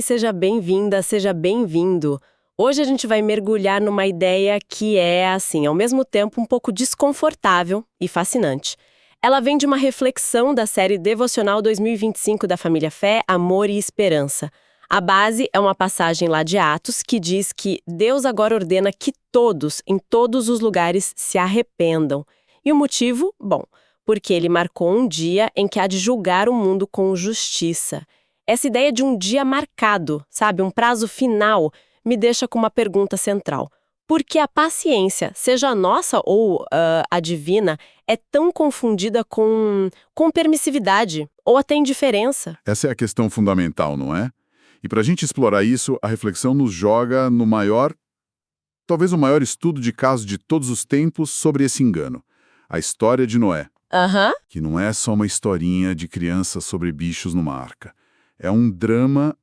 seja bem-vinda, seja bem-vindo. Hoje a gente vai mergulhar numa ideia que é, assim, ao mesmo tempo um pouco desconfortável e fascinante. Ela vem de uma reflexão da série Devocional 2025 da Família Fé, Amor e Esperança. A base é uma passagem lá de Atos que diz que Deus agora ordena que todos, em todos os lugares, se arrependam. E o motivo? Bom, porque ele marcou um dia em que há de julgar o mundo com justiça. Essa ideia de um dia marcado, sabe, um prazo final, me deixa com uma pergunta central. Por que a paciência, seja a nossa ou a divina, é tão confundida com permissividade ou até indiferença? Essa é a questão fundamental, não é? E para a gente explorar isso, a reflexão nos joga no maior, talvez o maior estudo de caso de todos os tempos sobre esse engano. A história de Noé, que não é só uma historinha de crianças sobre bichos numa arca. É um drama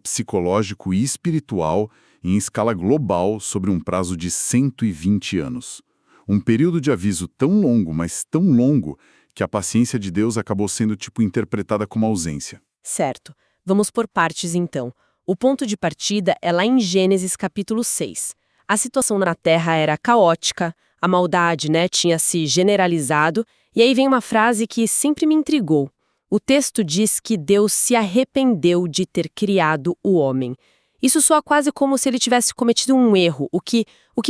psicológico e espiritual em escala global sobre um prazo de 120 anos. Um período de aviso tão longo, mas tão longo, que a paciência de Deus acabou sendo interpretada como ausência. Certo. Vamos por partes, então. O ponto de partida é lá em Gênesis capítulo 6. A situação na Terra era caótica, a maldade, tinha se generalizado, e aí vem uma frase que sempre me intrigou. O texto diz que Deus se arrependeu de ter criado o homem. Isso soa quase como se ele tivesse cometido um erro, o que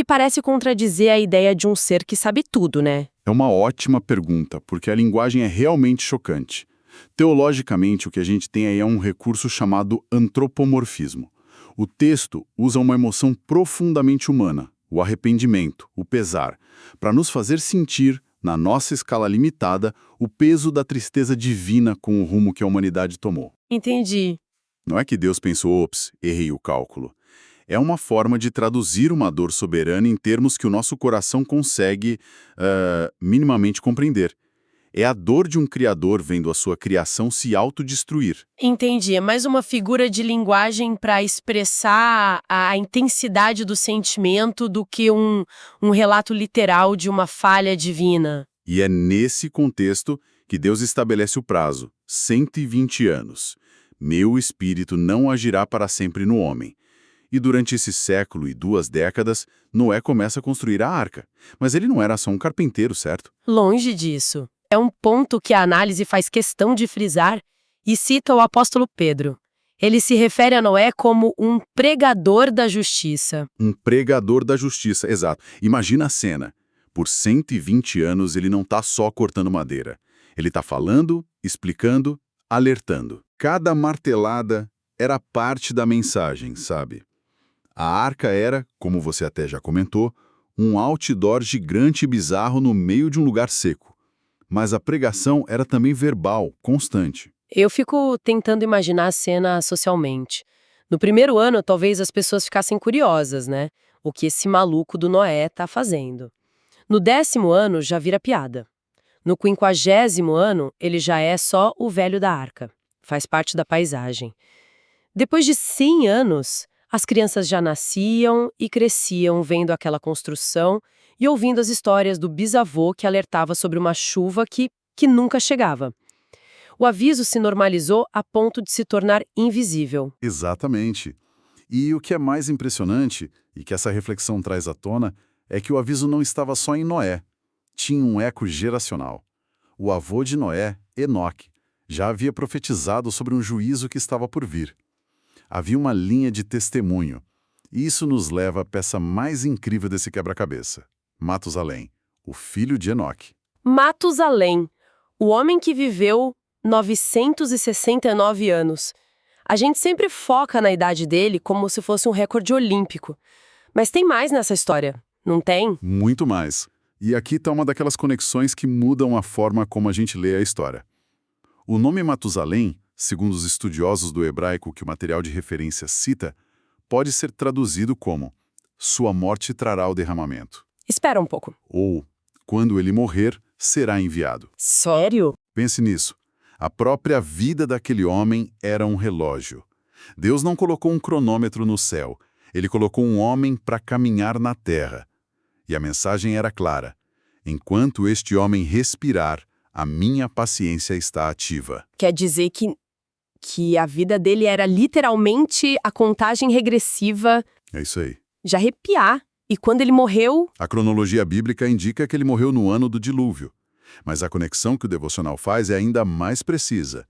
parece contradizer a ideia de um ser que sabe tudo, né? É uma ótima pergunta, porque a linguagem é realmente chocante. Teologicamente, o que a gente tem aí é um recurso chamado antropomorfismo. O texto usa uma emoção profundamente humana, o arrependimento, o pesar, para nos fazer sentir, na nossa escala limitada, o peso da tristeza divina com o rumo que a humanidade tomou. Entendi. Não é que Deus pensou, ops, errei o cálculo. É uma forma de traduzir uma dor soberana em termos que o nosso coração consegue minimamente compreender. É a dor de um criador vendo a sua criação se autodestruir. Entendi. É mais uma figura de linguagem para expressar a intensidade do sentimento do que um relato literal de uma falha divina. E é nesse contexto que Deus estabelece o prazo, 120 anos. Meu espírito não agirá para sempre no homem. E durante esse século e 2 décadas, Noé começa a construir a arca. Mas ele não era só um carpinteiro, certo? Longe disso. É um ponto que a análise faz questão de frisar e cita o apóstolo Pedro. Ele se refere a Noé como um pregador da justiça. Um pregador da justiça, exato. Imagina a cena. Por 120 anos ele não está só cortando madeira. Ele está falando, explicando, alertando. Cada martelada era parte da mensagem, sabe? A arca era, como você até já comentou, um outdoor gigante e bizarro no meio de um lugar seco. Mas a pregação era também verbal, constante. Eu fico tentando imaginar a cena socialmente. No primeiro ano, talvez as pessoas ficassem curiosas, né? O que esse maluco do Noé tá fazendo. No 10º ano, já vira piada. No 50º ano, ele já é só o velho da arca. Faz parte da paisagem. Depois de 100 anos, as crianças já nasciam e cresciam vendo aquela construção e ouvindo as histórias do bisavô que alertava sobre uma chuva que nunca chegava. O aviso se normalizou a ponto de se tornar invisível. Exatamente. E o que é mais impressionante, e que essa reflexão traz à tona, é que o aviso não estava só em Noé. Tinha um eco geracional. O avô de Noé, Enoque, já havia profetizado sobre um juízo que estava por vir. Havia uma linha de testemunho. E isso nos leva à peça mais incrível desse quebra-cabeça. Matusalém, o filho de Enoque. Matusalém, o homem que viveu 969 anos. A gente sempre foca na idade dele como se fosse um recorde olímpico. Mas tem mais nessa história, não tem? Muito mais. E aqui está uma daquelas conexões que mudam a forma como a gente lê a história. O nome Matusalém, segundo os estudiosos do hebraico que o material de referência cita, pode ser traduzido como sua morte trará o derramamento. Espera um pouco. Ou, quando ele morrer, será enviado. Sério? Pense nisso. A própria vida daquele homem era um relógio. Deus não colocou um cronômetro no céu. Ele colocou um homem para caminhar na terra. E a mensagem era clara. Enquanto este homem respirar, a minha paciência está ativa. Quer dizer que que a vida dele era literalmente a contagem regressiva É isso aí. de arrepiar. E quando ele morreu, A cronologia bíblica indica que ele morreu no ano do dilúvio. Mas a conexão que o devocional faz é ainda mais precisa.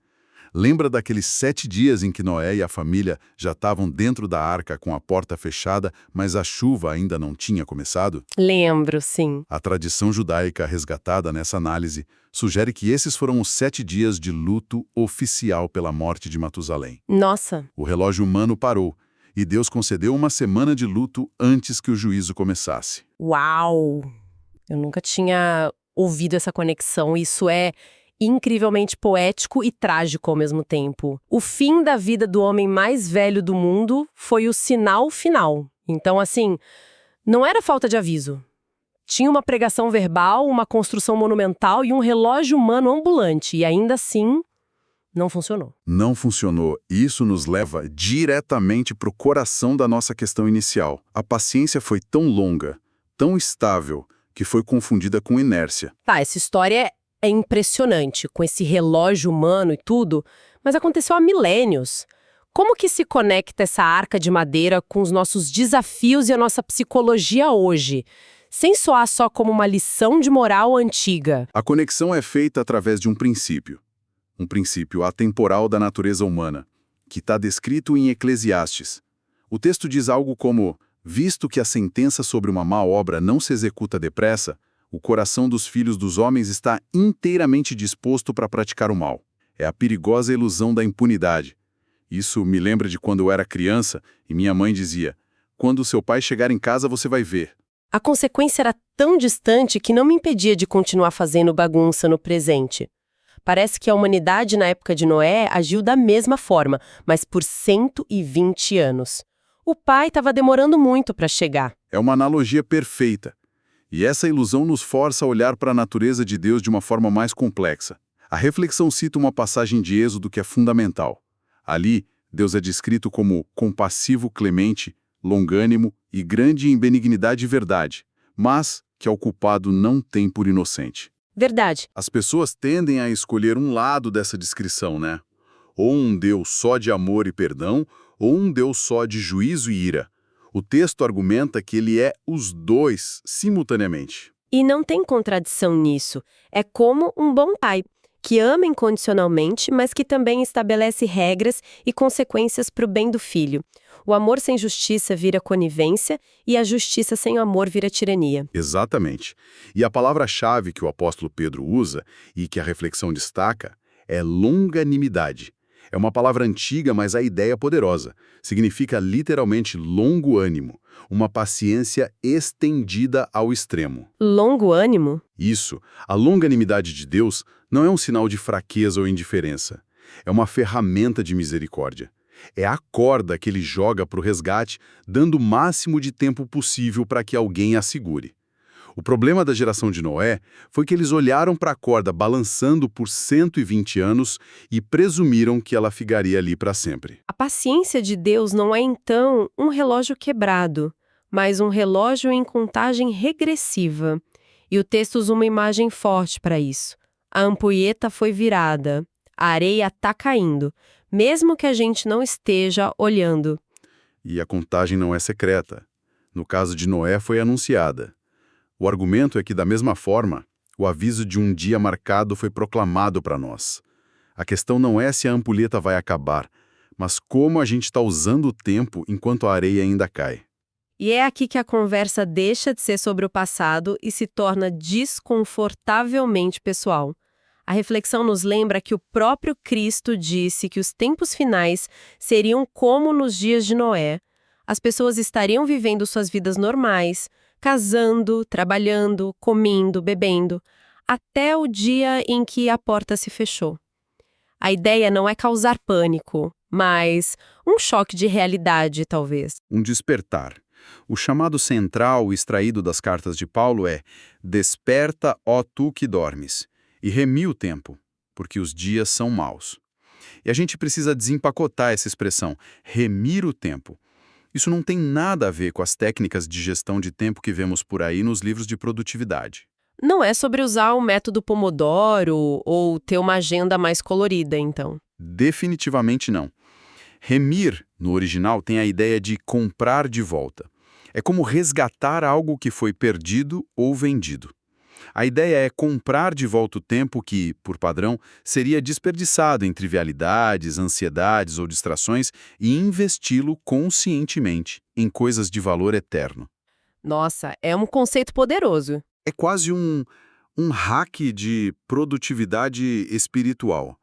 Lembra daqueles 7 dias em que Noé e a família já estavam dentro da arca com a porta fechada, mas a chuva ainda não tinha começado? lembro, sim. A tradição judaica resgatada nessa análise sugere que esses foram os 7 dias de luto oficial pela morte de Matusalém. Nossa, O relógio humano parou e Deus concedeu uma semana de luto antes que o juízo começasse. uau! Eu nunca tinha ouvido essa conexão. Isso é incrivelmente poético e trágico ao mesmo tempo. O fim da vida do homem mais velho do mundo foi o sinal final. Então, assim, não era falta de aviso. Tinha uma pregação verbal, uma construção monumental e um relógio humano ambulante. E ainda assim, não funcionou. Não funcionou, e isso nos leva diretamente para o coração da nossa questão inicial. A paciência foi tão longa, tão estável, que foi confundida com inércia. Tá, essa história é impressionante, com esse relógio humano e tudo, mas aconteceu há milênios. Como que se conecta essa arca de madeira com os nossos desafios e a nossa psicologia hoje? Sem soar só como uma lição de moral antiga. A conexão é feita através de um princípio atemporal da natureza humana, que está descrito em Eclesiastes. O texto diz algo como: visto que a sentença sobre uma má obra não se executa depressa, o coração dos filhos dos homens está inteiramente disposto para praticar o mal. É a perigosa ilusão da impunidade. Isso me lembra de quando eu era criança e minha mãe dizia: quando seu pai chegar em casa você vai ver. A consequência era tão distante que não me impedia de continuar fazendo bagunça no presente. Parece que a humanidade na época de Noé agiu da mesma forma, mas por 120 anos. O pai estava demorando muito para chegar. É uma analogia perfeita. E essa ilusão nos força a olhar para a natureza de Deus de uma forma mais complexa. A reflexão cita uma passagem de Êxodo que é fundamental. Ali, Deus é descrito como compassivo, clemente, longânimo e grande em benignidade e verdade, mas que ao culpado não tem por inocente. Verdade. As pessoas tendem a escolher um lado dessa descrição, né? Ou um Deus só de amor e perdão, ou um Deus só de juízo e ira. O texto argumenta que ele é os dois simultaneamente. E não tem contradição nisso. É como um bom pai, que ama incondicionalmente, mas que também estabelece regras e consequências para o bem do filho. O amor sem justiça vira conivência e a justiça sem amor vira tirania. Exatamente. E a palavra-chave que o apóstolo Pedro usa e que a reflexão destaca é longanimidade. É uma palavra antiga, mas a ideia é poderosa. Significa literalmente longo ânimo, uma paciência estendida ao extremo. Longo ânimo? Isso, a longanimidade de Deus não é um sinal de fraqueza ou indiferença. É uma ferramenta de misericórdia. É a corda que ele joga para o resgate, dando o máximo de tempo possível para que alguém a segure. O problema da geração de Noé foi que eles olharam para a corda balançando por 120 anos e presumiram que ela ficaria ali para sempre. A paciência de Deus não é, então, um relógio quebrado, mas um relógio em contagem regressiva. E o texto usa uma imagem forte para isso. A ampulheta foi virada, a areia está caindo, mesmo que a gente não esteja olhando. E a contagem não é secreta. No caso de Noé, foi anunciada. O argumento é que, da mesma forma, o aviso de um dia marcado foi proclamado para nós. A questão não é se a ampulheta vai acabar, mas como a gente está usando o tempo enquanto a areia ainda cai. E é aqui que a conversa deixa de ser sobre o passado e se torna desconfortavelmente pessoal. A reflexão nos lembra que o próprio Cristo disse que os tempos finais seriam como nos dias de Noé. As pessoas estariam vivendo suas vidas normais, casando, trabalhando, comendo, bebendo, até o dia em que a porta se fechou. A ideia não é causar pânico, mas um choque de realidade, talvez. Um despertar. O chamado central extraído das cartas de Paulo é: desperta, ó tu que dormes, e remi o tempo, porque os dias são maus. E a gente precisa desempacotar essa expressão, remir o tempo. Isso não tem nada a ver com as técnicas de gestão de tempo que vemos por aí nos livros de produtividade. Não é sobre usar o método Pomodoro ou ter uma agenda mais colorida, então. Definitivamente não. Remir, no original, tem a ideia de comprar de volta. É como resgatar algo que foi perdido ou vendido. A ideia é comprar de volta o tempo que, por padrão, seria desperdiçado em trivialidades, ansiedades ou distrações e investi-lo conscientemente em coisas de valor eterno. Nossa, é um conceito poderoso. É quase um hack de produtividade espiritual.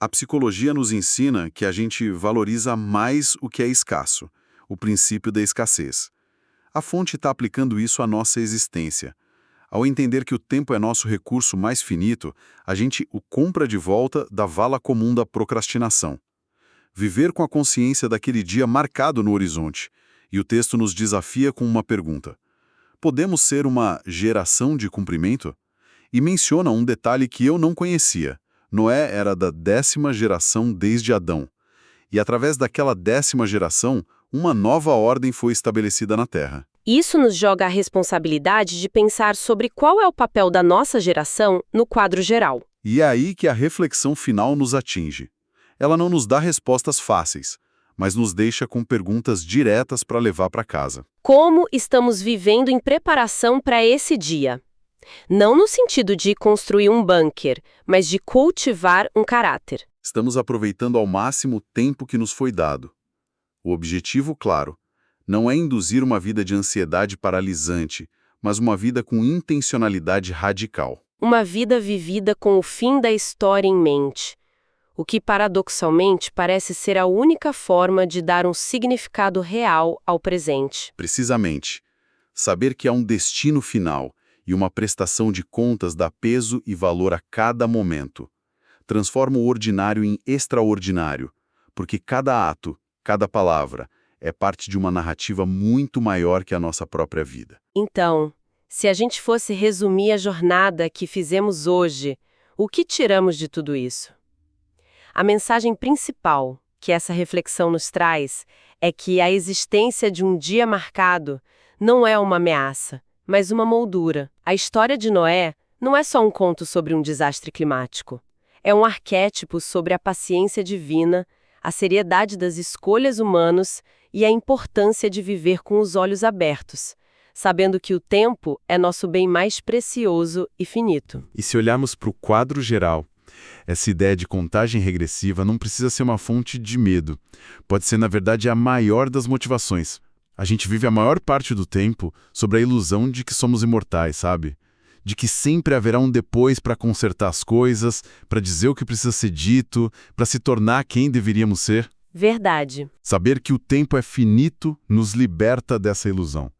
A psicologia nos ensina que a gente valoriza mais o que é escasso, o princípio da escassez. A fonte está aplicando isso à nossa existência. Ao entender que o tempo é nosso recurso mais finito, a gente o compra de volta da vala comum da procrastinação. Viver com a consciência daquele dia marcado no horizonte. E o texto nos desafia com uma pergunta. Podemos ser uma geração de cumprimento? E menciona um detalhe que eu não conhecia. Noé era da 10ª geração desde Adão. E através daquela 10ª geração, uma nova ordem foi estabelecida na Terra. Isso nos joga a responsabilidade de pensar sobre qual é o papel da nossa geração no quadro geral. E é aí que a reflexão final nos atinge. Ela não nos dá respostas fáceis, mas nos deixa com perguntas diretas para levar para casa. Como estamos vivendo em preparação para esse dia? Não no sentido de construir um bunker, mas de cultivar um caráter. Estamos aproveitando ao máximo o tempo que nos foi dado. O objetivo, claro, não é induzir uma vida de ansiedade paralisante, mas uma vida com intencionalidade radical. Uma vida vivida com o fim da história em mente, o que paradoxalmente parece ser a única forma de dar um significado real ao presente. Precisamente, saber que há um destino final e uma prestação de contas dá peso e valor a cada momento. Transforma o ordinário em extraordinário, porque cada ato, cada palavra, é parte de uma narrativa muito maior que a nossa própria vida. Então, se a gente fosse resumir a jornada que fizemos hoje, o que tiramos de tudo isso? A mensagem principal que essa reflexão nos traz é que a existência de um dia marcado não é uma ameaça, mas uma moldura. A história de Noé não é só um conto sobre um desastre climático. É um arquétipo sobre a paciência divina, a seriedade das escolhas humanas e a importância de viver com os olhos abertos, sabendo que o tempo é nosso bem mais precioso e finito. E se olharmos para o quadro geral, essa ideia de contagem regressiva não precisa ser uma fonte de medo. Pode ser, na verdade, a maior das motivações. A gente vive a maior parte do tempo sobre a ilusão de que somos imortais, sabe? De que sempre haverá um depois para consertar as coisas, para dizer o que precisa ser dito, para se tornar quem deveríamos ser. Verdade. Saber que o tempo é finito nos liberta dessa ilusão.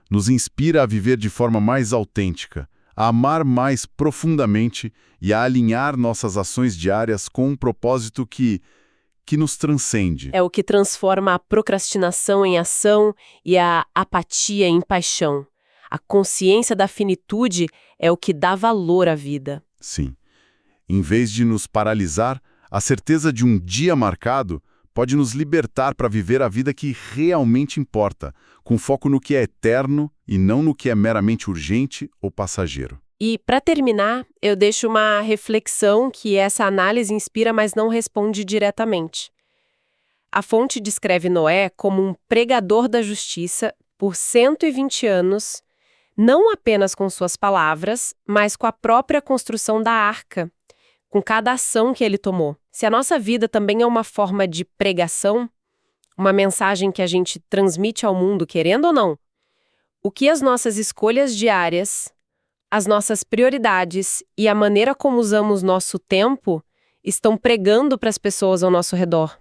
Nos inspira a viver de forma mais autêntica, a amar mais profundamente e a alinhar nossas ações diárias com um propósito que nos transcende. É o que transforma a procrastinação em ação e a apatia em paixão. A consciência da finitude é o que dá valor à vida. Sim. Em vez de nos paralisar, a certeza de um dia marcado pode nos libertar para viver a vida que realmente importa, com foco no que é eterno e não no que é meramente urgente ou passageiro. E, para terminar, eu deixo uma reflexão que essa análise inspira, mas não responde diretamente. A fonte descreve Noé como um pregador da justiça por 120 anos, não apenas com suas palavras, mas com a própria construção da arca, com cada ação que ele tomou. Se a nossa vida também é uma forma de pregação, uma mensagem que a gente transmite ao mundo, querendo ou não, o que as nossas escolhas diárias, as nossas prioridades e a maneira como usamos nosso tempo estão pregando para as pessoas ao nosso redor.